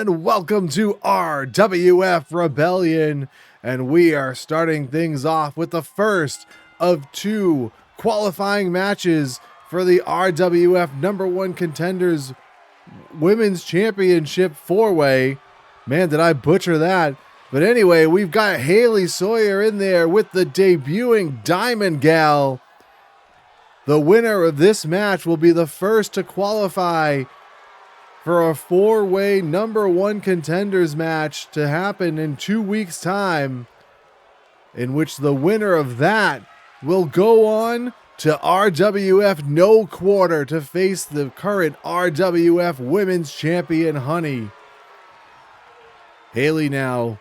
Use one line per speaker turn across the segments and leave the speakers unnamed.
gentlemen, welcome to RWF Rebellion, and we are starting things off with the first of two qualifying matches for the RWF #1 Contenders Women's Championship 4-way. Man, did I butcher that. But anyway, we've got Hayley Sawyer in there with the debuting Diamond Gal. The winner of this match will be the first to qualify for a 4-way #1 Contenders match to happen in 2 weeks' time, in which the winner of that will go on to RWF No Quarter to face the current RWF Women's Champion, Honey. Hayley now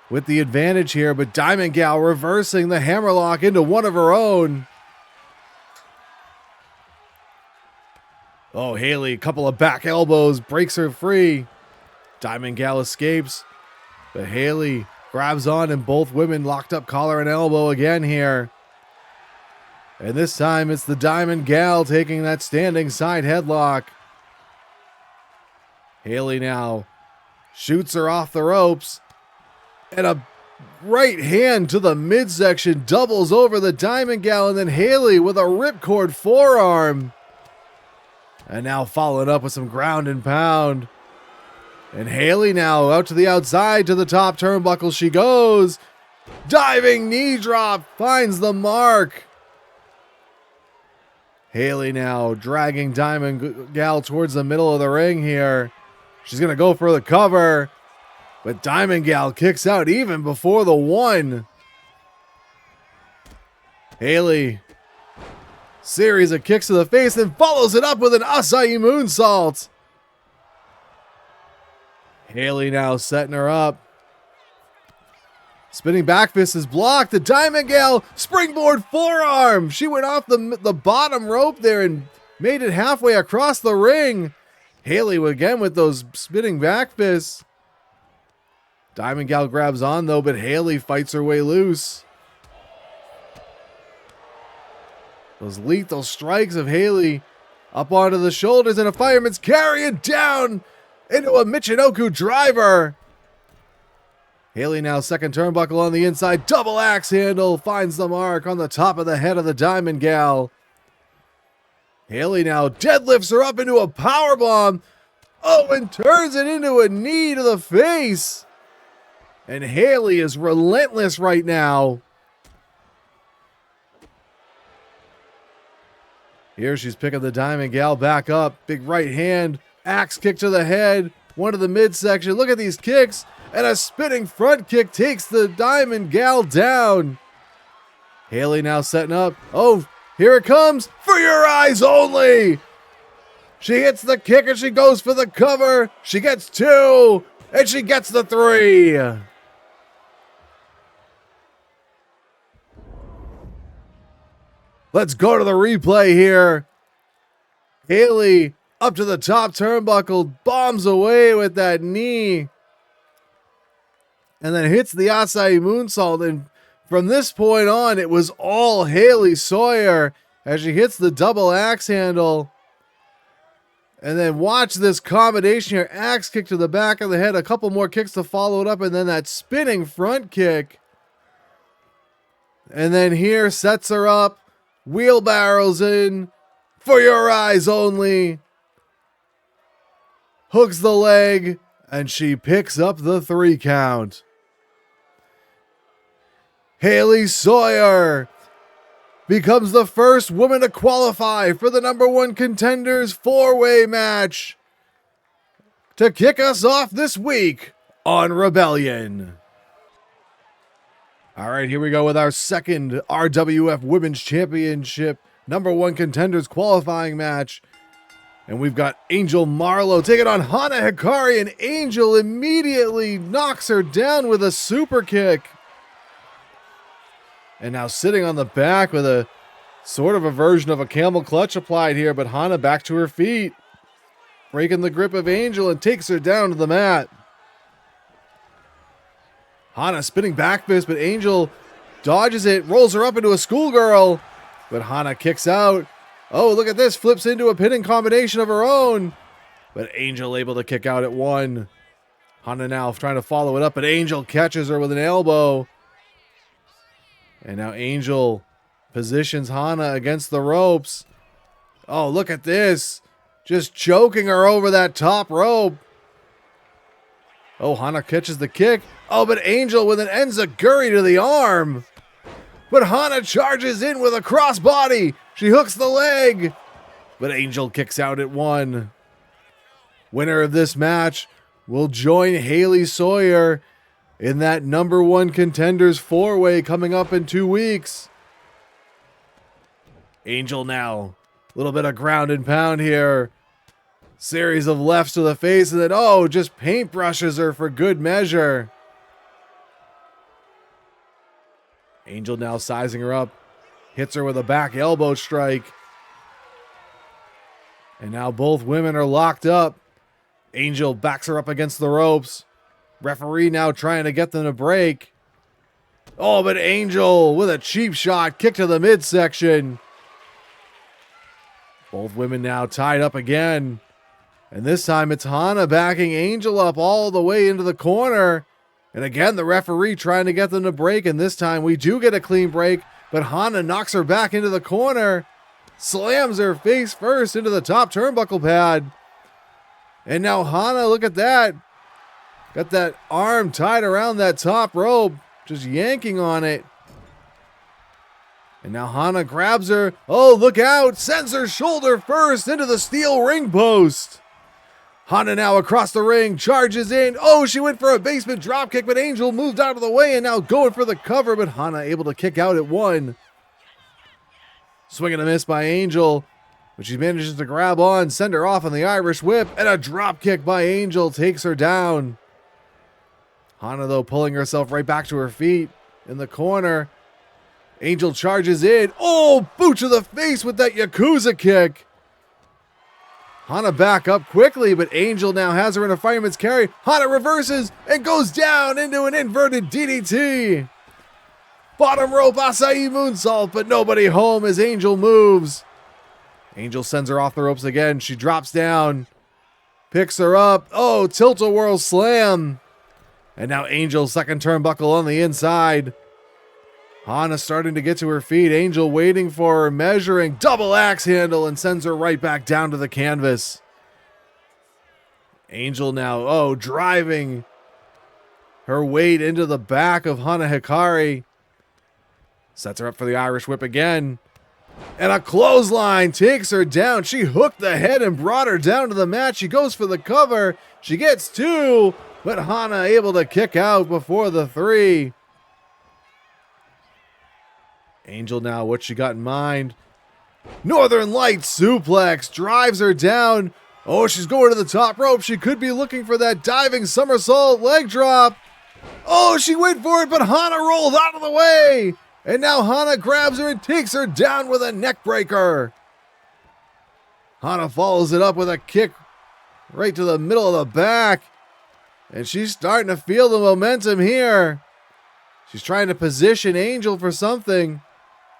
with the advantage here, but Diamond Gal reversing the hammerlock into one of her own. Oh, Hayley, a couple of back elbows, breaks her free. Diamond Gal escapes, but Hayley grabs on and both women locked up collar and elbow again here. And this time it's the Diamond Gal taking that standing side headlock. Hayley now shoots her off the ropes, and a right hand to the midsection doubles over the Diamond Gal, and then Hayley with a ripcord forearm. And now followed up with some ground and pound. And Hayley now out to the outside to the top turnbuckle she goes. Diving knee drop, finds the mark. Hayley now dragging Diamond Gal towards the middle of the ring here. She's going to go for the cover. But Diamond Gal kicks out even before the one. Hayley, series of kicks to the face, and follows it up with an acai moonsault. Hayley now setting her up. Spinning back fist is blocked. The Diamond Gal springboard forearm. She went off the bottom rope there and made it halfway across the ring. Hayley again with those spinning back fists. Diamond Gal grabs on though, but Hayley fights her way loose. Those lethal strikes of Hayley up onto the shoulders, and a fireman's carry it down into a Michinoku driver. Hayley now second turnbuckle on the inside, double axe handle, finds the mark on the top of the head of the Diamond Gal. Hayley now deadlifts her up into a powerbomb. Oh, and turns it into a knee to the face. And Hayley is relentless right now. Here she's picking the Diamond Gal back up. Big right hand, axe kick to the head, one to the midsection. Look at these kicks. And a spinning front kick takes the Diamond Gal down. Hayley now setting up. Oh, here it comes. For your eyes only. She hits the kick and she goes for the cover. She gets two. And she gets the three. Let's go to the replay here. Hayley up to the top turnbuckle, bombs away with that knee, and then hits the acai moonsault. And from this point on, it was all Hayley Sawyer as she hits the double axe handle. And then watch this combination here. Axe kick to the back of the head, a couple more kicks to follow it up, and then that spinning front kick. And then here sets her up. Wheelbarrows in, for your eyes only. Hooks the leg, and she picks up the 3 count. Hayley Sawyer becomes the first woman to qualify for the #1 Contenders 4-way match to kick us off this week on Rebellion. All right, here we go with our second RWF Women's Championship #1 Contenders qualifying match. And we've got Angel Marlowe taking on Hana Hikari, and Angel immediately knocks her down with a super kick. And now sitting on the back with a sort of a version of a camel clutch applied here, but Hana back to her feet, breaking the grip of Angel and takes her down to the mat. Hana spinning back fist, but Angel dodges it, rolls her up into a schoolgirl, but Hana kicks out. Oh, look at this, flips into a pinning combination of her own, but Angel able to kick out at 1. Hana now trying to follow it up, but Angel catches her with an elbow. And now Angel positions Hana against the ropes. Oh, look at this. Just choking her over that top rope. Oh, Hana catches the kick. Oh, but Angel with an enziguri to the arm. But Hana charges in with a crossbody. She hooks the leg. But Angel kicks out at 1. Winner of this match will join Hayley Sawyer in that #1 Contenders 4-way coming up in 2 weeks. Angel now. A little bit of ground and pound here. Series of lefts to the face and then, oh, just paintbrushes her for good measure. Angel now sizing her up. Hits her with a back elbow strike. And now both women are locked up. Angel backs her up against the ropes. Referee now trying to get them to break. Oh, but Angel with a cheap shot. Kick to the midsection. Both women now tied up again. And this time it's Hana backing Angel up all the way into the corner. And again, the referee trying to get them to break. And this time we do get a clean break. But Hana knocks her back into the corner. Slams her face first into the top turnbuckle pad. And now Hana, look at that. Got that arm tied around that top rope. Just yanking on it. And now Hana grabs her. Oh, look out. Sends her shoulder first into the steel ring post. Hana now across the ring. Charges in. Oh, she went for a basement dropkick, but Angel moved out of the way and now going for the cover, but Hana able to kick out at 1. Swing and a miss by Angel. But she manages to grab on, send her off on the Irish whip, and a drop kick by Angel takes her down. Hana, though, pulling herself right back to her feet in the corner. Angel charges in. Oh, boot to the face with that Yakuza kick. Hana back up quickly, but Angel now has her in a fireman's carry. Hana reverses and goes down into an inverted DDT. Bottom rope acai moonsault, but nobody home as Angel moves. Angel sends her off the ropes again. She drops down. Picks her up. Oh, tilt-a-whirl slam. And now Angel's second turnbuckle on the inside. Hana starting to get to her feet. Angel waiting for her, measuring. Double axe handle and sends her right back down to the canvas. Angel now, oh, driving her weight into the back of Hana Hikari. Sets her up for the Irish whip again. And a clothesline takes her down. She hooked the head and brought her down to the mat. She goes for the cover. She gets 2, but Hana able to kick out before the 3. Angel now, what she got in mind? Northern Lights suplex drives her down. Oh, she's going to the top rope. She could be looking for that diving somersault leg drop. Oh, she went for it, but Hana rolled out of the way. And now Hana grabs her and takes her down with a neck breaker. Hana follows it up with a kick right to the middle of the back. And she's starting to feel the momentum here. She's trying to position Angel for something.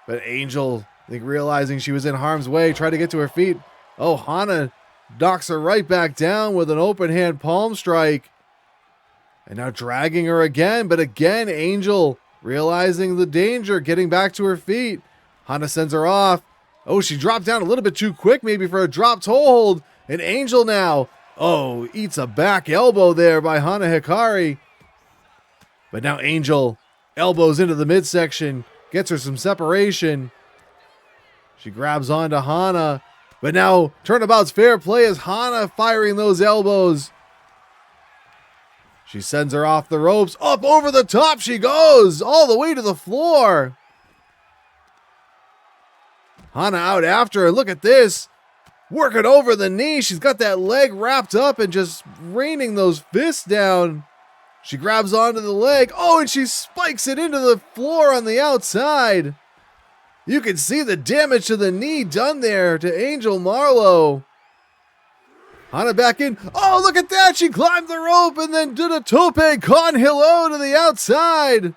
But Angel, I think realizing she was in harm's way, tried to get to her feet. Oh, Hana knocks her right back down with an open hand palm strike. And now dragging her again. But again, Angel realizing the danger, getting back to her feet. Hana sends her off. Oh, she dropped down a little bit too quick maybe for a drop toe hold. And Angel now, oh, eats a back elbow there by Hana Hikari. But now Angel elbows into the midsection, gets her some separation. She grabs onto Hana. But now turnabout's fair play as Hana firing those elbows. She sends her off the ropes. Up over the top she goes. All the way to the floor. Hana out after her. Look at this. Working over the knee. She's got that leg wrapped up and just raining those fists down. She grabs onto the leg. Oh, and she spikes it into the floor on the outside. You can see the damage to the knee done there to Angel Marlowe. Hana back in. Oh, look at that. She climbed the rope and then did a tope con hilo to the outside.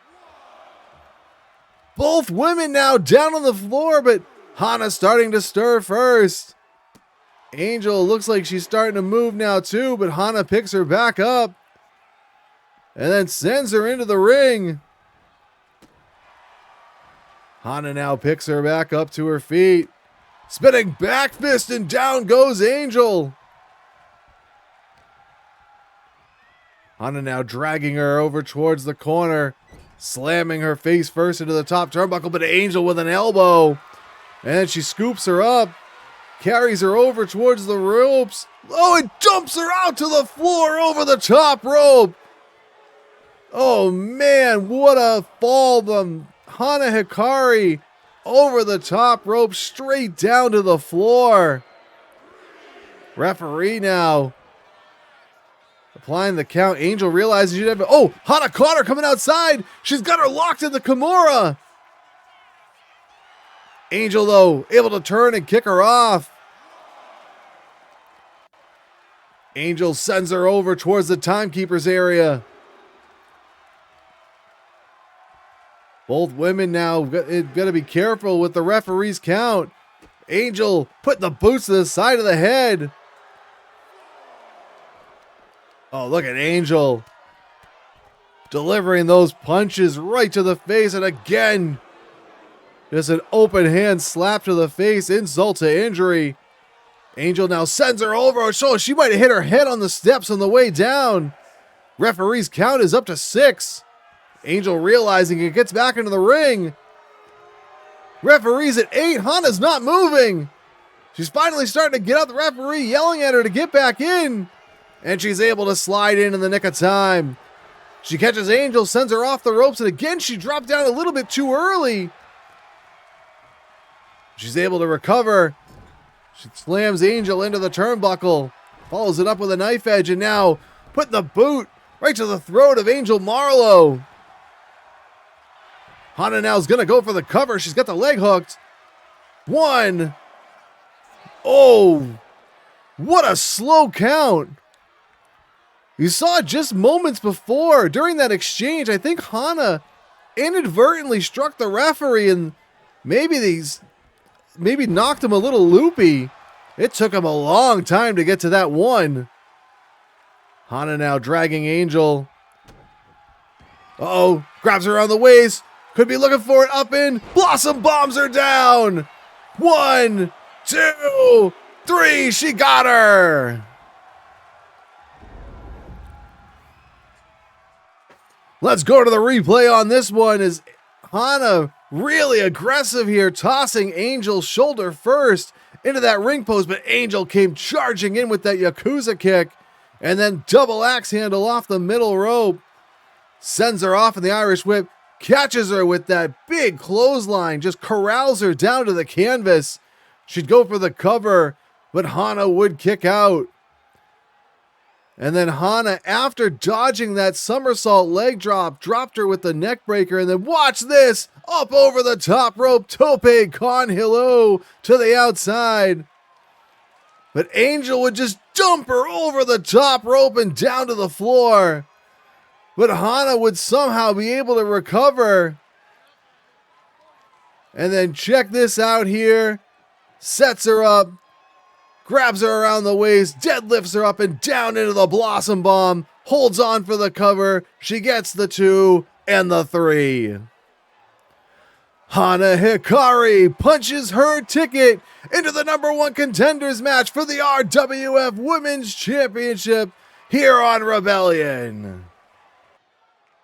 Both women now down on the floor, but Hana starting to stir first. Angel looks like she's starting to move now too, but Hana picks her back up. and then sends her into the ring. Hana now picks her back up to her feet. Spinning back fist, and down goes Angel. Hana now dragging her over towards the corner, slamming her face first into the top turnbuckle, but Angel with an elbow. And then she scoops her up, carries her over towards the ropes. Oh, it dumps her out to the floor over the top rope. Oh man, what a fall from Hana Hikari over the top rope, straight down to the floor. Referee now applying the count. Angel realizes she'd have. Oh, Hana caught her coming outside. She's got her locked in the Kimura. Angel, though, able to turn and kick her off. Angel sends her over towards the timekeeper's area. Both women now got to be careful with the referee's count. Angel putting the boots to the side of the head. Oh, look at Angel delivering those punches right to the face, and again, just an open hand slap to the face, insult to injury. Angel now sends her over, so she might have hit her head on the steps on the way down. Referee's count is up to 6. Angel realizing it, gets back into the ring. Referee's at 8. Hana's not moving. She's finally starting to get up. The referee yelling at her to get back in. And she's able to slide in the nick of time. She catches Angel, sends her off the ropes, and again she dropped down a little bit too early. She's able to recover. She slams Angel into the turnbuckle, follows it up with a knife edge, and now putting the boot right to the throat of Angel Marlowe. Hana now is going to go for the cover. She's got the leg hooked. 1. Oh, what a slow count. You saw just moments before, during that exchange, I think Hana inadvertently struck the referee and maybe knocked him a little loopy. It took him a long time to get to that 1. Hana now dragging Angel. Uh-oh, grabs her around the waist. Could be looking for it, up in. Blossom bombs her down. 1, 2, 3, she got her. Let's go to the replay on this one. Is Hana really aggressive here, tossing Angel shoulder first into that ring post, but Angel came charging in with that Yakuza kick and then double axe handle off the middle rope. Sends her off in the Irish whip, catches her with that big clothesline, just corrals her down to the canvas. She'd go for the cover, but Hana would kick out. And then Hana, after dodging that somersault leg drop, dropped her with the neck breaker, and then watch this, up over the top rope, tope con hilo to the outside. But Angel would just dump her over the top rope and down to the floor. But Hana would somehow be able to recover. And then check this out here. Sets her up. Grabs her around the waist. Deadlifts her up and down into the Blossom Bomb. Holds on for the cover. She gets the 2 and the 3. Hana Hikari punches her ticket into the #1 contenders match for the RWF Women's Championship here on Rebellion.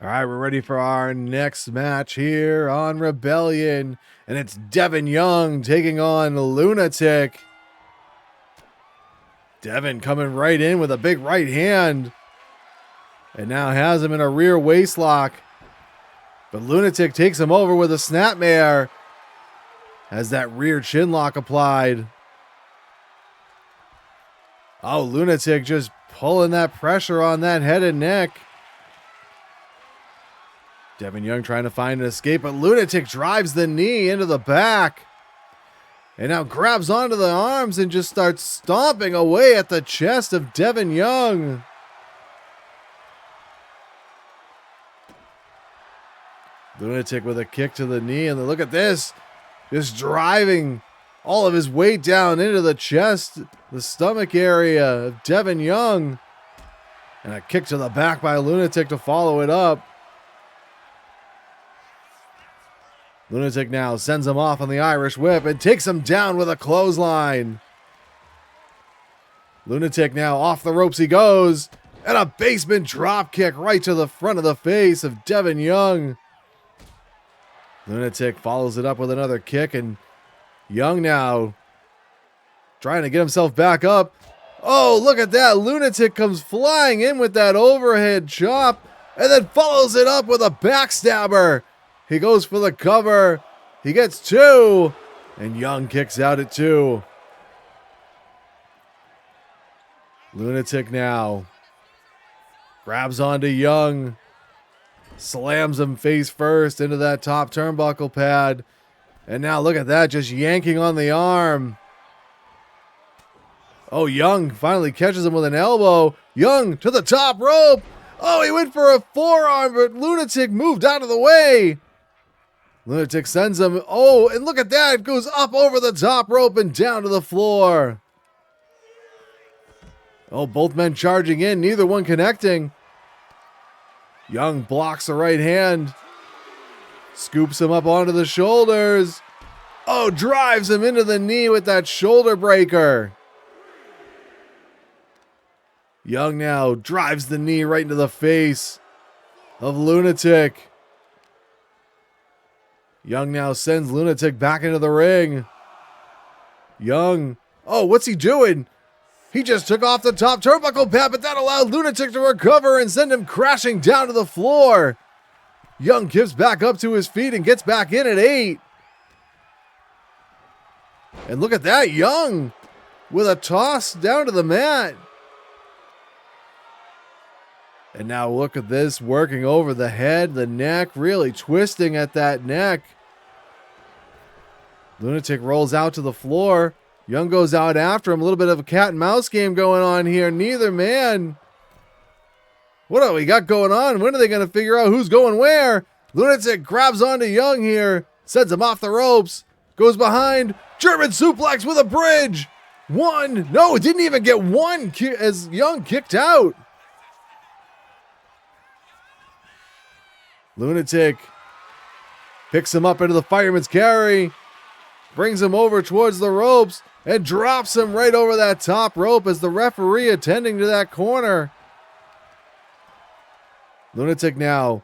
All right, we're ready for our next match here on Rebellion, and it's Devin Young taking on Lunatic. Devin coming right in with a big right hand, and now has him in a rear waistlock. But Lunatic takes him over with a snapmare, has that rear chin lock applied. Oh, Lunatic just pulling that pressure on that head and neck. Devin Young trying to find an escape, but Lunatic drives the knee into the back. And now grabs onto the arms and just starts stomping away at the chest of Devin Young. Lunatic with a kick to the knee, and look at this. Just driving all of his weight down into the chest, the stomach area of Devin Young. And a kick to the back by Lunatic to follow it up. Lunatic now sends him off on the Irish whip and takes him down with a clothesline. Lunatic now off the ropes he goes. And a basement drop kick right to the front of the face of Devin Young. Lunatic follows it up with another kick, and Young now trying to get himself back up. Oh, look at that. Lunatic comes flying in with that overhead chop and then follows it up with a backstabber. He goes for the cover. He gets 2, and Young kicks out at 2. Lunatic now grabs onto Young, slams him face first into that top turnbuckle pad. And now look at that, just yanking on the arm. Oh, Young finally catches him with an elbow. Young to the top rope. Oh, he went for a forearm, but Lunatic moved out of the way. Lunatic sends him. Oh, and look at that. It goes up over the top rope and down to the floor. Oh, both men charging in, neither one connecting. Young blocks the right hand. Scoops him up onto the shoulders. Oh, drives him into the knee with that shoulder breaker. Young now drives the knee right into the face of Lunatic. Young now sends Lunatic back into the ring. Young, oh, what's he doing? He just took off the top turnbuckle pad, but that allowed Lunatic to recover and send him crashing down to the floor. Young gives back up to his feet and gets back in at 8. And look at that, Young with a toss down to the mat. And now look at this, working over the head, the neck, really twisting at that neck. Lunatic rolls out to the floor. Young goes out after him. A little bit of a cat and mouse game going on here. Neither man. What do we got going on? When are they going to figure out who's going where? Lunatic grabs onto Young here. Sends him off the ropes. Goes behind. German suplex with a bridge. 1. No, it didn't even get 1 as Young kicked out. Lunatic picks him up into the fireman's carry. Brings him over towards the ropes. And drops him right over that top rope as the referee attending to that corner. Lunatic now.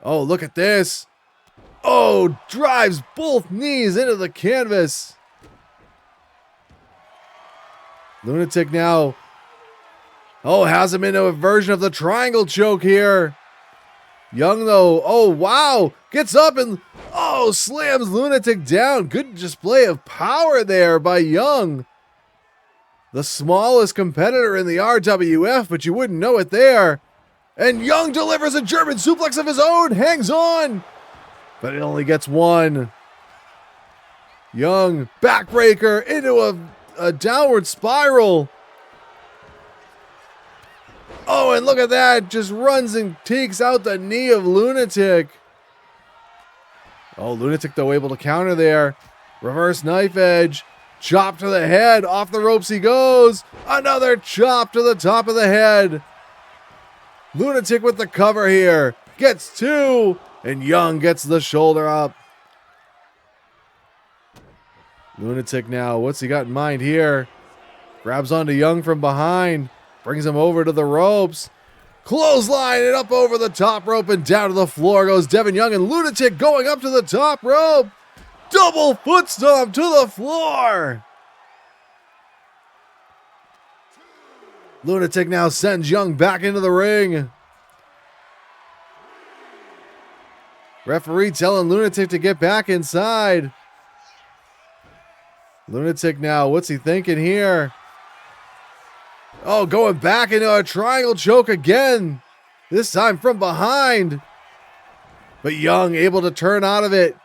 Oh, look at this. Oh, drives both knees into the canvas. Lunatic now. Oh, has him into a version of the triangle choke here. Young though, oh wow, gets up and oh, slams Lunatic down. Good display of power there by Young. The smallest competitor in the RWF, but you wouldn't know it there. And Young delivers a German suplex of his own, hangs on, but it only gets 1. Young, backbreaker into a downward spiral. Oh, and look at that. Just runs and takes out the knee of Lunatic. Oh, Lunatic, though, able to counter there. Reverse knife edge. Chop to the head. Off the ropes he goes. Another chop to the top of the head. Lunatic with the cover here. Gets 2. And Young gets the shoulder up. Lunatic now. What's he got in mind here? Grabs onto Young from behind. Brings him over to the ropes. Clothesline it up over the top rope and down to the floor goes Devin Young, and Lunatic going up to the top rope. Double foot stomp to the floor. Lunatic now sends Young back into the ring. Referee telling Lunatic to get back inside. Lunatic now, what's he thinking here? Oh, going back into a triangle choke again. This time from behind. But Young able to turn out of it.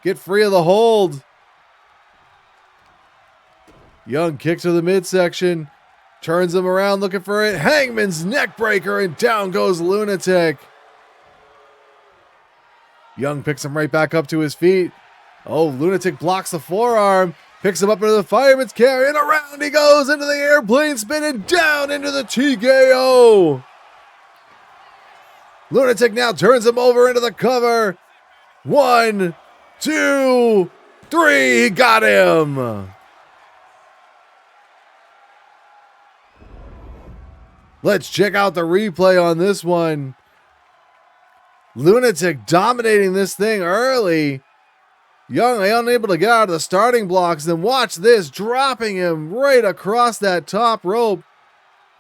Get free of the hold. Young kicks to the midsection. Turns him around looking for it. Hangman's neck breaker and down goes Lunatic. Young picks him right back up to his feet. Oh, Lunatic blocks the forearm. Picks him up into the fireman's carry, and around he goes into the airplane spin and down into the TKO. Lunatic now turns him over into the cover. 1, 2, 3. He got him. Let's check out the replay on this one. Lunatic dominating this thing early. Young unable to get out of the starting blocks. Then watch this, dropping him right across that top rope.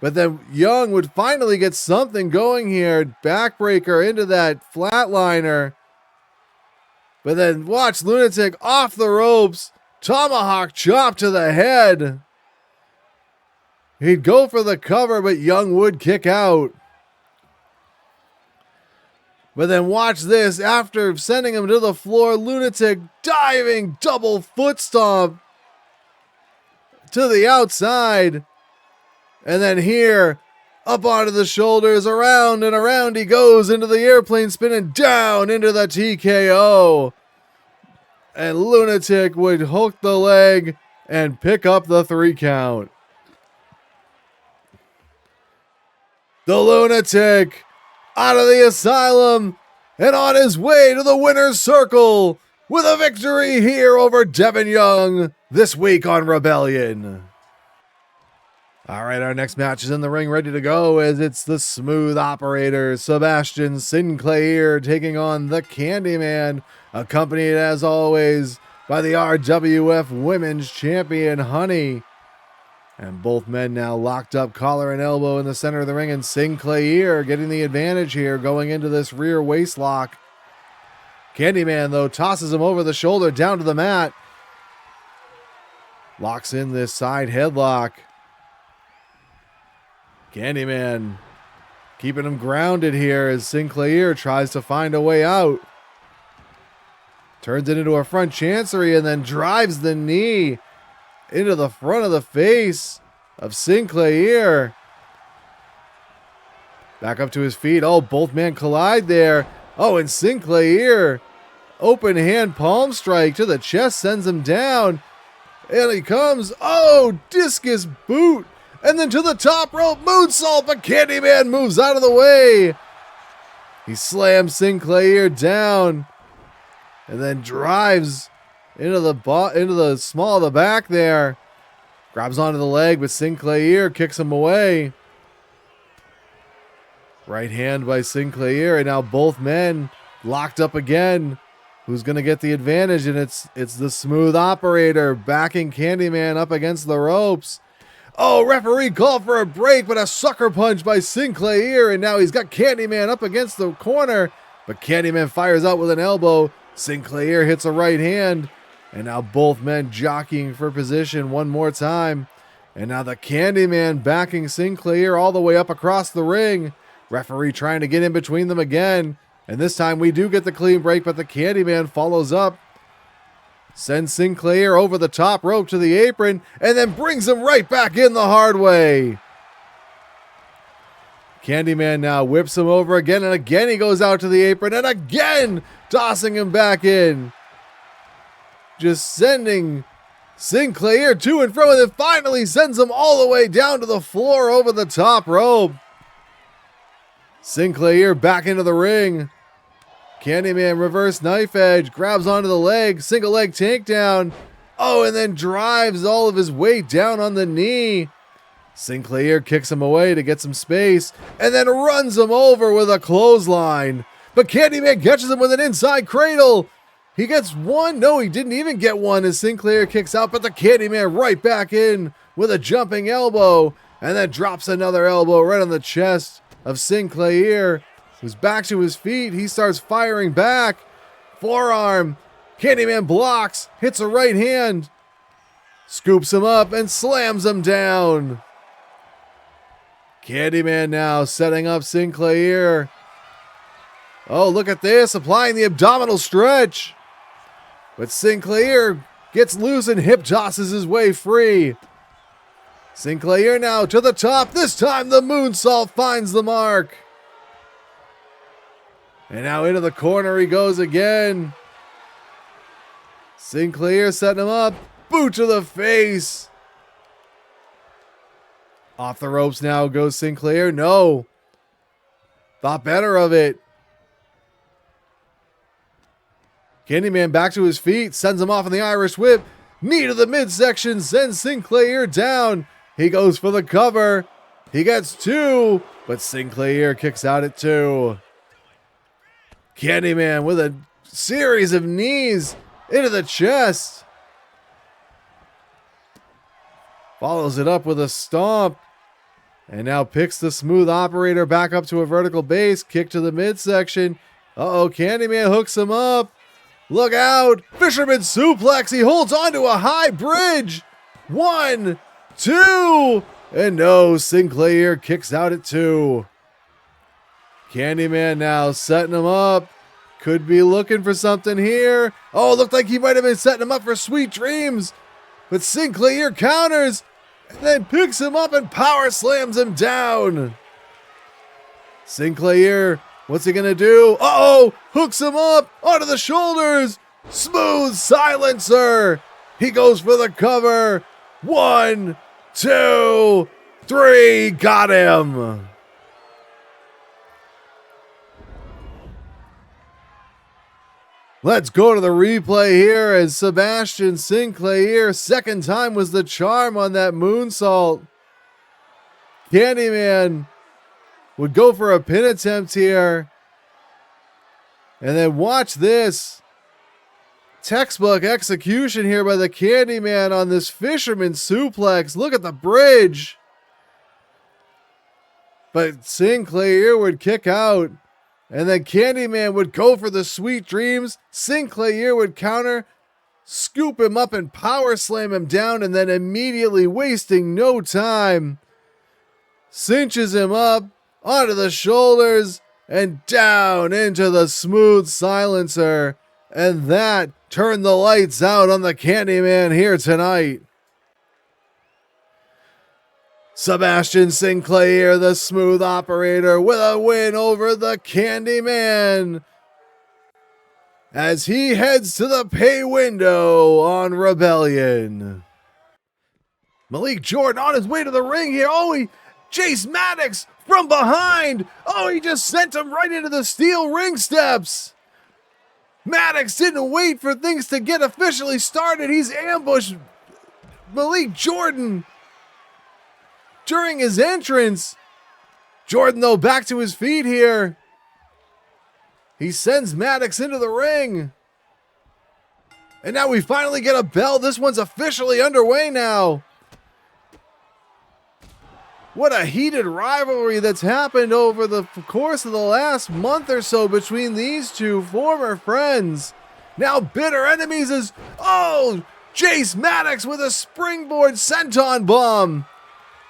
But then Young would finally get something going here. Backbreaker into that flatliner. But then watch Lunatic off the ropes. Tomahawk chop to the head. He'd go for the cover, but Young would kick out. But then watch this. After sending him to the floor, Lunatic diving double foot stomp to the outside. And then here, up onto the shoulders, around and around he goes into the airplane spin and down into the TKO. And Lunatic would hook the leg and pick up the 3 count. The Lunatic out of the asylum and on his way to the winner's circle with a victory here over Devin Young this week on Rebellion. All right, our next match is in the ring, ready to go, as it's the Smooth Operator, Sebastian Sinclaiir, taking on the Candyman, accompanied as always by the RWF Women's Champion, Honey. And both men now locked up, collar and elbow in the center of the ring, and Sinclaiir getting the advantage here going into this rear waist lock. Candyman, though, tosses him over the shoulder down to the mat. Locks in this side headlock. Candyman keeping him grounded here as Sinclaiir tries to find a way out. Turns it into a front chancery and then drives the knee into the front of the face of Sinclaiir. Back up to his feet. Oh, both men collide there. Oh, and Sinclaiir, open hand palm strike to the chest, sends him down. And he comes. Oh, discus boot. And then to the top rope, moonsault, but Candyman moves out of the way. He slams Sinclaiir down and then drives into the small of the back there. Grabs onto the leg, but Sinclaiir kicks him away. Right hand by Sinclaiir, and now both men locked up again. Who's going to get the advantage? And it's the Smooth Operator backing Candyman up against the ropes. Oh, referee called for a break, but a sucker punch by Sinclaiir, and now he's got Candyman up against the corner, but Candyman fires out with an elbow. Sinclaiir hits a right hand, and now both men jockeying for position one more time. And now the Candyman backing Sinclaiir all the way up across the ring. Referee trying to get in between them again, and this time we do get the clean break, but the Candyman follows up. Sends Sinclaiir over the top rope to the apron, and then brings him right back in the hard way. Candyman now whips him over again, and again he goes out to the apron, and again tossing him back in. Just sending Sinclaiir to and fro, and then finally sends him all the way down to the floor over the top rope. Sinclaiir back into the ring. Candyman reverse knife edge, grabs onto the leg, single leg takedown. Oh, and then drives all of his weight down on the knee. Sinclaiir kicks him away to get some space, and then runs him over with a clothesline. But Candyman catches him with an inside cradle. He gets one. No, he didn't even get one as Sinclaiir kicks out, but the Candyman right back in with a jumping elbow, and then drops another elbow right on the chest of Sinclaiir, who's back to his feet. He starts firing back. Forearm. Candyman blocks, hits a right hand, scoops him up, and slams him down. Candyman now setting up Sinclaiir. Oh, look at this, applying the abdominal stretch. But Sinclaiir gets loose and hip tosses his way free. Sinclaiir now to the top. This time the moonsault finds the mark. And now into the corner he goes again. Sinclaiir setting him up. Boot to the face. Off the ropes now goes Sinclaiir. No. thought better of it. Candyman back to his feet, sends him off in the Irish whip. Knee to the midsection, sends Sinclaiir down. He goes for the cover. He gets 2, but Sinclaiir kicks out at 2. Candyman with a series of knees into the chest. Follows it up with a stomp. And now picks the smooth operator back up to a vertical base. Kick to the midsection. Uh-oh, Candyman hooks him up. Look out! Fisherman suplex. He holds on to a high bridge. 1, 2, and no, Sinclaiir kicks out at 2. Candyman now setting him up. Could be looking for something here. Oh, looked like he might have been setting him up for sweet dreams. But Sinclaiir counters and then picks him up and power slams him down. Sinclaiir, what's he gonna do? Uh-oh! Hooks him up onto the shoulders. Smooth silencer. He goes for the cover. 1, 2, 3. Got him. Let's go to the replay here as Sebastian Sinclaiir, second time was the charm on that moonsault. Candyman would go for a pin attempt here. And then watch this. Textbook execution here by the Candyman on this fisherman suplex. Look at the bridge. But Sinclaiir would kick out. And then Candyman would go for the sweet dreams. Sinclaiir would counter, scoop him up and power slam him down, and then immediately, wasting no time, cinches him up onto the shoulders and down into the smooth silencer. And that turned the lights out on the Candyman here tonight. Sebastian Sinclaiir, the smooth operator, with a win over the Candyman as he heads to the pay window on Rebellion. Malik Jordan on his way to the ring here. Oh, Jace Maddox from behind. Oh, he just sent him right into the steel ring steps. Maddox didn't wait for things to get officially started. He's ambushed Malik Jordan during his entrance. Jordan, though, back to his feet here. He sends Maddox into the ring. And now we finally get a bell. This one's officially underway now. What a heated rivalry that's happened over the course of the last month or so between these two former friends. Now bitter enemies as, Jace Maddox with a springboard senton bomb.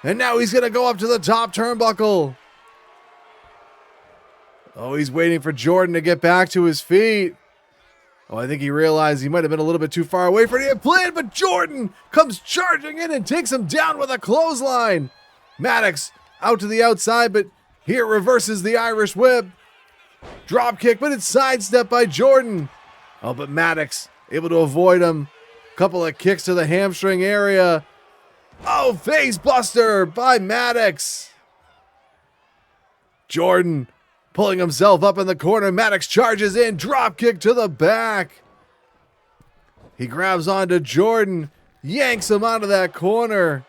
And now he's going to go up to the top turnbuckle. Oh, he's waiting for Jordan to get back to his feet. Oh, I think he realized he might have been a little bit too far away for the plan, but Jordan comes charging in and takes him down with a clothesline. Maddox out to the outside, but here reverses the Irish whip. Drop kick, but it's sidestepped by Jordan. Oh, but Maddox able to avoid him. Couple of kicks to the hamstring area. Oh, face buster by Maddox. Jordan pulling himself up in the corner. Maddox charges in. Drop kick to the back. He grabs onto Jordan. Yanks him out of that corner.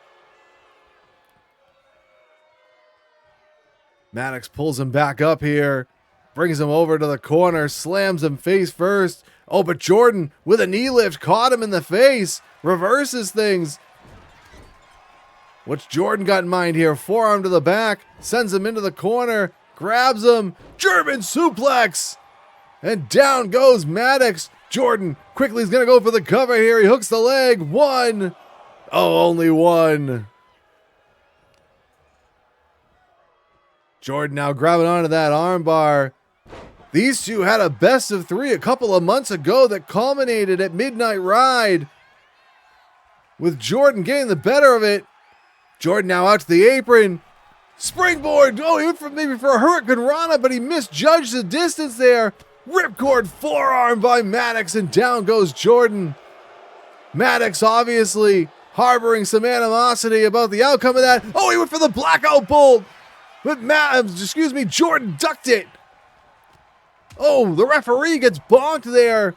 Maddox pulls him back up here. Brings him over to the corner. Slams him face first. Oh, but Jordan with a knee lift caught him in the face. Reverses things. What's Jordan got in mind here? Forearm to the back. Sends him into the corner. Grabs him. German suplex. And down goes Maddox. Jordan quickly is going to go for the cover here. He hooks the leg. 1. Oh, only 1. Jordan now grabbing onto that armbar. These two had a best of 3 a couple of months ago that culminated at Midnight Ride, with Jordan getting the better of it. Jordan now out to the apron. Springboard. Oh, he went for maybe for a Hurricane Rana, but he misjudged the distance there. Ripcord forearm by Maddox, and down goes Jordan. Maddox obviously harboring some animosity about the outcome of that. Oh, he went for the blackout bolt. But Jordan ducked it. Oh, the referee gets bonked there.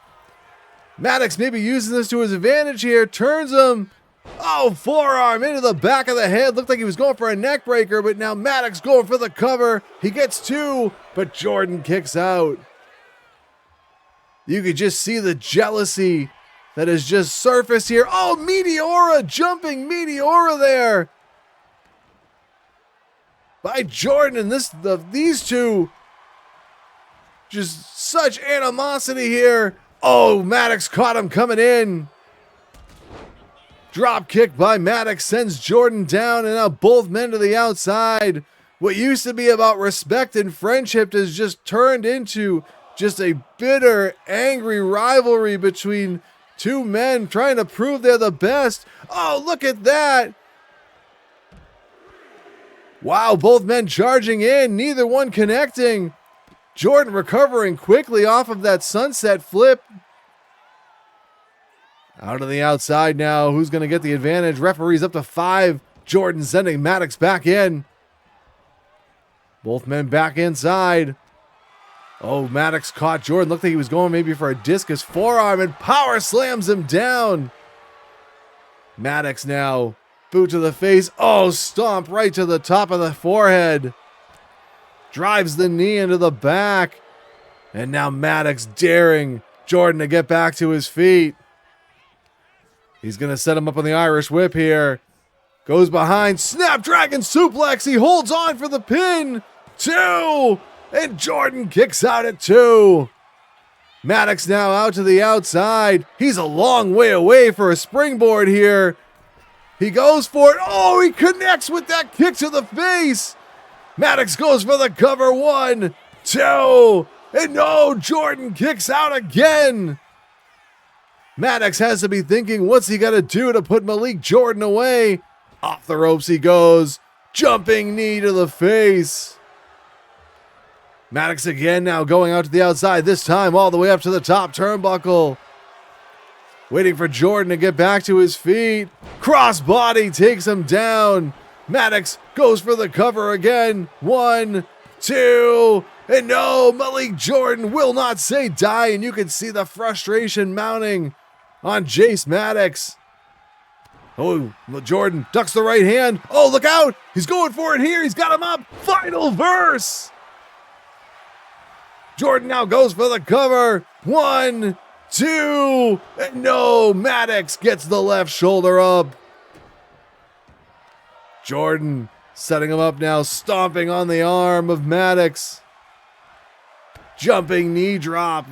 Maddox maybe using this to his advantage here. Turns him. Oh, forearm into the back of the head. Looked like he was going for a neck breaker, but now Maddox going for the cover. He gets two, but Jordan kicks out. You could just see the jealousy that has just surfaced here. Oh, Meteora, jumping Meteora there by Jordan. And these two, just such animosity here. Oh, Maddox caught him coming in. Drop kick by Maddox sends Jordan down, and now both men to the outside. What used to be about respect and friendship has just turned into just a bitter, angry rivalry between two men trying to prove they're the best. Oh, look at that. Wow, both men charging in, neither one connecting. Jordan recovering quickly off of that sunset flip. Out on the outside now. Who's going to get the advantage? Referee's up to 5. Jordan sending Maddox back in. Both men back inside. Oh, Maddox caught Jordan. Looked like he was going maybe for a discus forearm and power slams him down. Maddox now. Boot to the face. Oh, stomp right to the top of the forehead. Drives the knee into the back. And now Maddox daring Jordan to get back to his feet. He's going to set him up on the Irish whip here. Goes behind. Snapdragon suplex. He holds on for the pin. 2. And Jordan kicks out at 2. Maddox now out to the outside. He's a long way away for a springboard here. He goes for it. Oh, he connects with that kick to the face. Maddox goes for the cover. 1, 2. And no, Jordan kicks out again. Maddox has to be thinking, what's he got to do to put Malik Jordan away? Off the ropes he goes. Jumping knee to the face. Maddox again now going out to the outside, this time all the way up to the top turnbuckle. Waiting for Jordan to get back to his feet. Crossbody takes him down. Maddox goes for the cover again. 1, 2, and no, Malik Jordan will not say die, and you can see the frustration mounting on Jace Maddox. Oh, Jordan ducks the right hand. Oh, look out. He's going for it here. He's got him up. Final verse. Jordan now goes for the cover. 1, 2, and no, Maddox gets the left shoulder up. Jordan setting him up now, stomping on the arm of Maddox. Jumping knee drop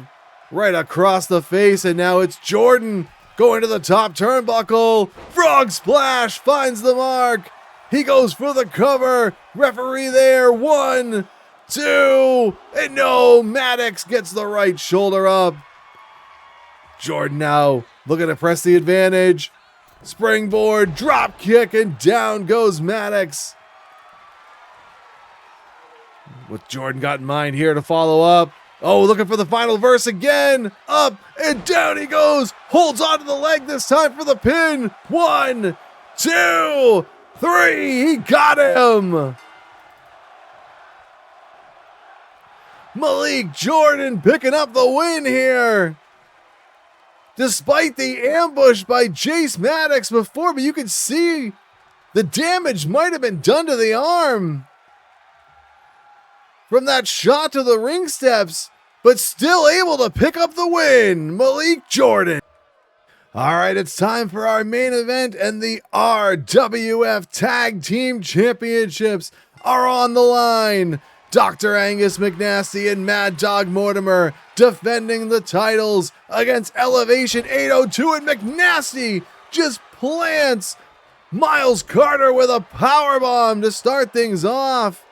right across the face, and now it's Jordan going to the top turnbuckle. Frog splash finds the mark. He goes for the cover. Referee there. 1, 2, and no, Maddox gets the right shoulder up. Jordan now looking to press the advantage. Springboard, drop kick, and down goes Maddox. What Jordan got in mind here to follow up. Oh, looking for the final verse again. Up and down he goes. Holds onto the leg this time for the pin. 1, 2, 3. He got him. Malik Jordan picking up the win here. Despite the ambush by Jace Maddox before, but you can see the damage might have been done to the arm from that shot to the ring steps, but still able to pick up the win. Malik Jordan. All right, it's time for our main event, and the RWF Tag Team Championships are on the line. Dr. Angus McNasty and Mad Dog Mortimer defending the titles against Elevation 802, and McNasty just plants Miles Carter with a powerbomb to start things off.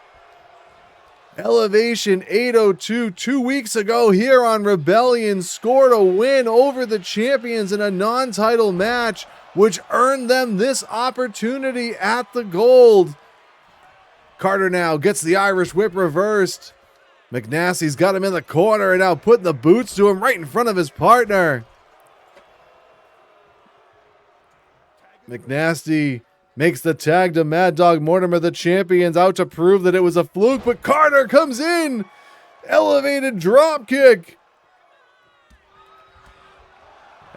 Elevation 802 2 weeks ago here on Rebellion scored a win over the champions in a non-title match, which earned them this opportunity at the Gold. Carter now gets the Irish whip reversed. McNasty's got him in the corner and now putting the boots to him right in front of his partner. McNasty Makes the tag to Mad Dog Mortimer, the champions, out to prove that it was a fluke, but Carter comes in. Elevated drop kick.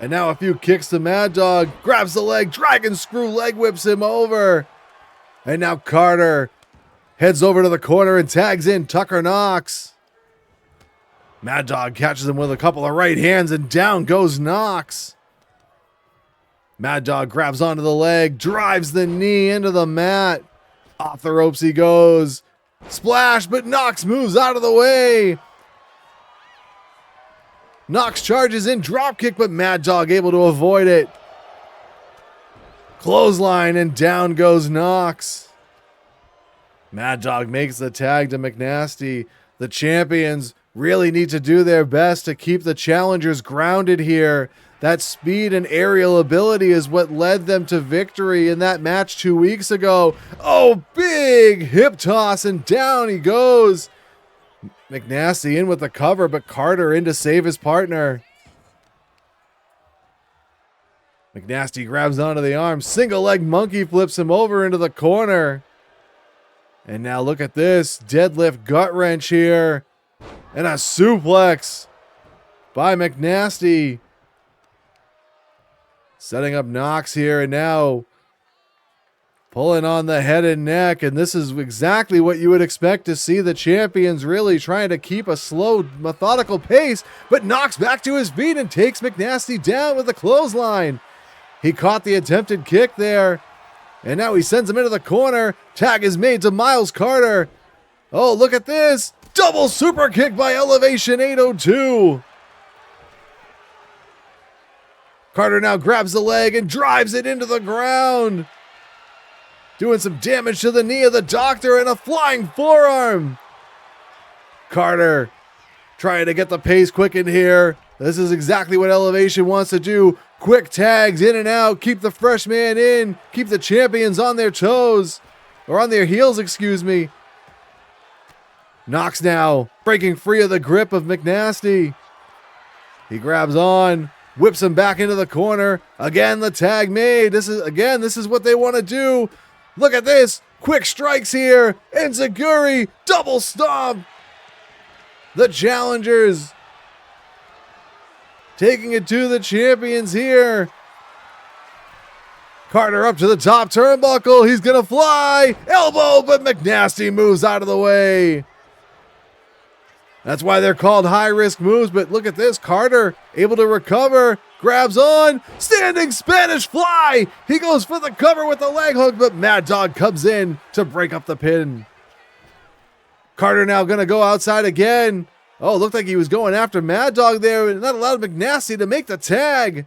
And now a few kicks to Mad Dog. Grabs the leg, dragon screw leg whips him over. And now Carter heads over to the corner and tags in Tucker Knox. Mad Dog catches him with a couple of right hands and down goes Knox. Mad Dog grabs onto the leg, drives the knee into the mat. Off the ropes he goes. Splash, but Knox moves out of the way. Knox charges in, dropkick, but Mad Dog able to avoid it. Clothesline, and down goes Knox. Mad Dog makes the tag to McNasty. The champions really need to do their best to keep the challengers grounded here. That speed and aerial ability is what led them to victory in that match 2 weeks ago. Oh, big hip toss, and down he goes. McNasty in with the cover, but Carter in to save his partner. McNasty grabs onto the arm. Single leg monkey flips him over into the corner. And now look at this. Deadlift gut wrench here. And a suplex by McNasty. Setting up Knox here, and now pulling on the head and neck. And this is exactly what you would expect to see the champions really trying to keep a slow, methodical pace. But Knox back to his feet and takes McNasty down with a clothesline. He caught the attempted kick there. And now he sends him into the corner. Tag is made to Miles Carter. Oh, look at this. Double super kick by Elevation 802. Carter now grabs the leg and drives it into the ground. Doing some damage to the knee of the Doctor, and a flying forearm. Carter trying to get the pace quickened here. This is exactly what Elevation wants to do. Quick tags in and out. Keep the fresh man in. Keep the champions on their toes. Or on their heels, excuse me. Knox now breaking free of the grip of McNasty. He grabs on. Whips him back into the corner. Again, the tag made. This is what they want to do. Look at this. Quick strikes here. Enziguri. Double stomp. The challengers taking it to the champions here. Carter up to the top turnbuckle. He's going to fly. Elbow, but McNasty moves out of the way. That's why they're called high-risk moves, but look at this. Carter able to recover, grabs on, standing Spanish fly. He goes for the cover with the leg hook, but Mad Dog comes in to break up the pin. Carter now going to go outside again. Oh, looked like he was going after Mad Dog there, and that allowed McNasty to make the tag.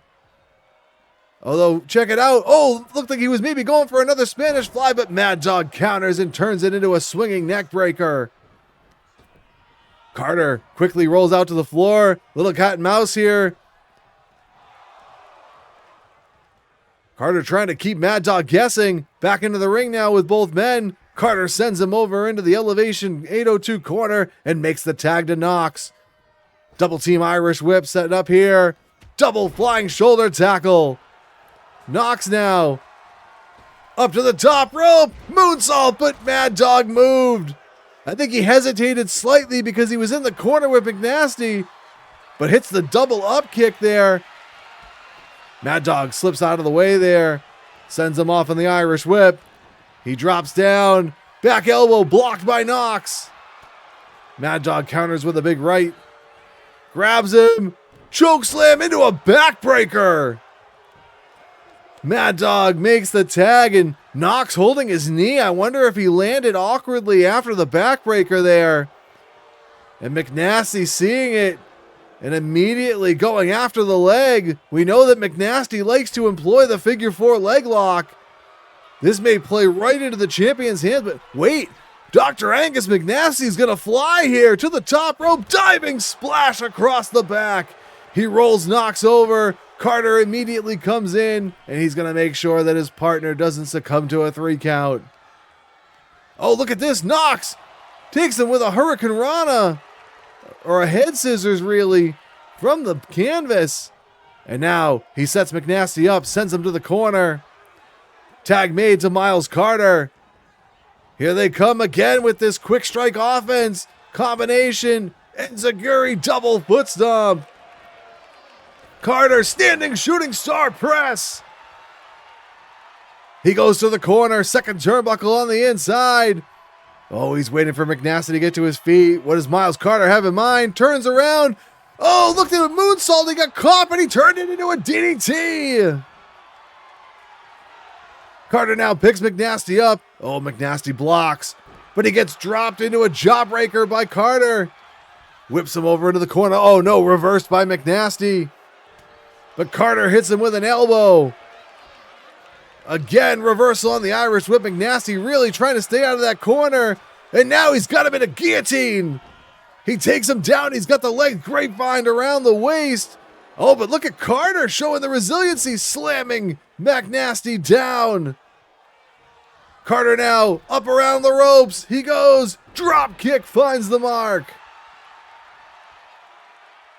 Although, check it out. Oh, looked like he was maybe going for another Spanish fly, but Mad Dog counters and turns it into a swinging neck breaker. Carter quickly rolls out to the floor. Little cat and mouse here. Carter trying to keep Mad Dog guessing. Back into the ring now with both men. Carter sends him over into the Elevation 802 corner and makes the tag to Knox. Double team Irish whip set up here. Double flying shoulder tackle. Knox now up to the top rope. Moonsault, but Mad Dog moved. I think he hesitated slightly because he was in the corner with McNasty, but hits the double up kick there. Mad Dog slips out of the way there, sends him off on the Irish whip. He drops down, back elbow blocked by Knox. Mad Dog counters with a big right, grabs him, choke slam into a backbreaker. Mad Dog makes the tag, and Knox holding his knee. I wonder if he landed awkwardly after the backbreaker there. And McNasty seeing it and immediately going after the leg. We know that McNasty likes to employ the figure four leg lock. This may play right into the champion's hands, but wait. Dr. Angus McNasty's going to fly here to the top rope. Diving splash across the back. He rolls Knox over. Carter immediately comes in, and he's going to make sure that his partner doesn't succumb to a 3 count. Oh, look at this. Knox takes him with a Hurricane Rana, or a head scissors, really, from the canvas. And now he sets McNasty up, sends him to the corner. Tag made to Miles Carter. Here they come again with this quick strike offense. Combination. Enziguri double foot stomp. Carter standing shooting star press. He goes to the corner. Second turnbuckle on the inside. Oh, he's waiting for McNasty to get to his feet. What does Miles Carter have in mind? Turns around. Oh, look at the moonsault. He got caught, but he turned it into a DDT. Carter now picks McNasty up. Oh, McNasty blocks, but he gets dropped into a jawbreaker by Carter. Whips him over into the corner. Oh no, reversed by McNasty. But Carter hits him with an elbow. Again, reversal on the Irish whip. McNasty really trying to stay out of that corner. And now he's got him in a guillotine. He takes him down. He's got the leg grapevine around the waist. Oh, but look at Carter showing the resiliency, slamming McNasty down. Carter now up around the ropes. He goes. Drop kick finds the mark.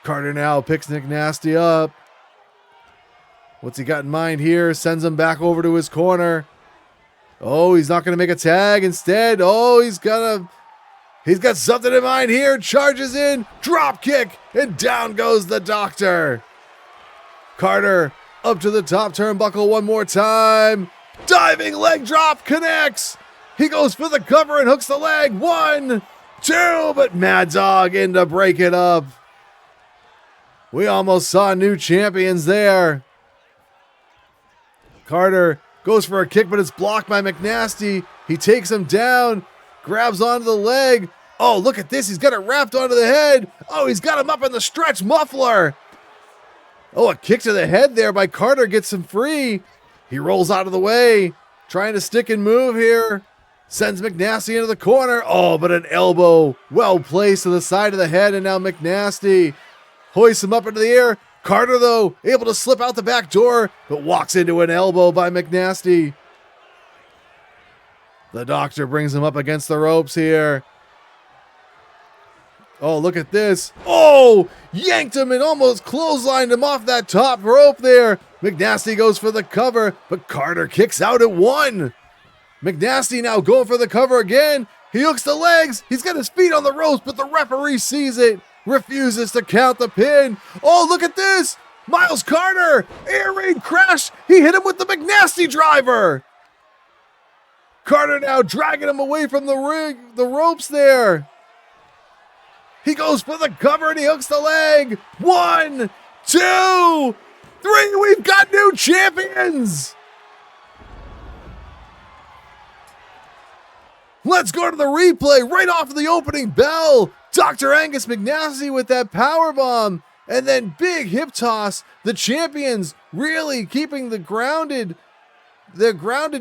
Carter now picks McNasty up. What's he got in mind here? Sends him back over to his corner. Oh, he's not going to make a tag. Instead, oh, he's got something in mind here. Charges in, drop kick, and down goes the doctor. Carter up to the top turnbuckle one more time. Diving leg drop connects. He goes for the cover and hooks the leg. 1, 2, but Mad Dog in to break it up. We almost saw new champions there. Carter goes for a kick, but it's blocked by McNasty. He takes him down, grabs onto the leg. Oh, look at this. He's got it wrapped onto the head. Oh, he's got him up in the stretch muffler. Oh, a kick to the head there by Carter gets him free. He rolls out of the way, trying to stick and move here. Sends McNasty into the corner. Oh, but an elbow well placed to the side of the head, and now McNasty hoists him up into the air. Carter, though, able to slip out the back door, but walks into an elbow by McNasty. The doctor brings him up against the ropes here. Oh, look at this. Oh, yanked him and almost clotheslined him off that top rope there. McNasty goes for the cover, but Carter kicks out at 1. McNasty now going for the cover again. He hooks the legs. He's got his feet on the ropes, but the referee sees it. Refuses to count the pin. Oh, look at this. Miles Carter, air raid crash. He hit him with the McNasty driver. Carter now dragging him away from the ropes there. He goes for the cover and he hooks the leg. 1, 2, 3. We've got new champions. Let's go to the replay right off of the opening bell. Dr. Angus McNasty with that powerbomb, and then big hip toss. The champions really keeping the grounded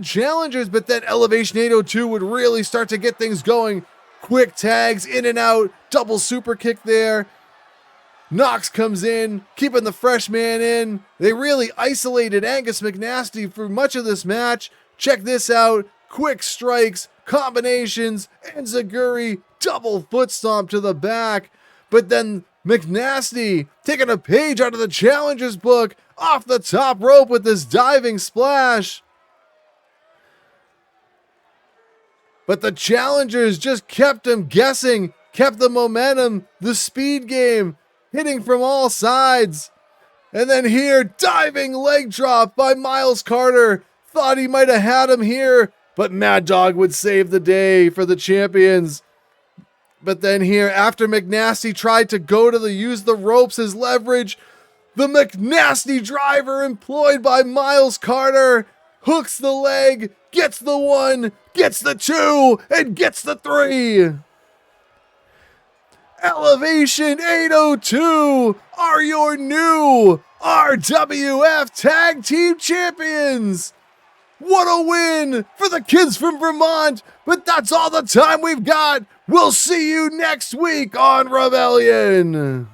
challengers, but then Elevation 802 would really start to get things going. Quick tags in and out, double super kick there. Knox comes in, keeping the fresh man in. They really isolated Angus McNasty for much of this match. Check this out. Quick strikes, combinations, Enziguri double foot stomp to the back. But then McNasty taking a page out of the challenger's book off the top rope with this diving splash. But the challengers just kept him guessing, kept the momentum, the speed game, hitting from all sides. And then here, diving leg drop by Miles Carter. Thought he might have had him here, but Mad Dog would save the day for the champions. But then here, after McNasty tried to use the ropes as leverage, the McNasty driver employed by Miles Carter hooks the leg, gets the 1, gets the 2, and gets the 3. Elevation 802 are your new RWF Tag Team Champions. What a win for the kids from Vermont, but that's all the time we've got. We'll see you next week on Rebellion.